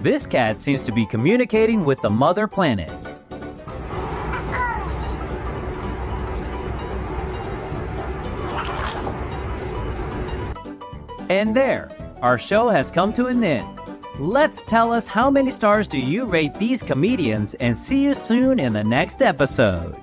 This cat seems to be communicating with the mother planet. And there, our show has come to an end. Let's tell us how many stars do you rate these comedians, and see you soon in the next episode.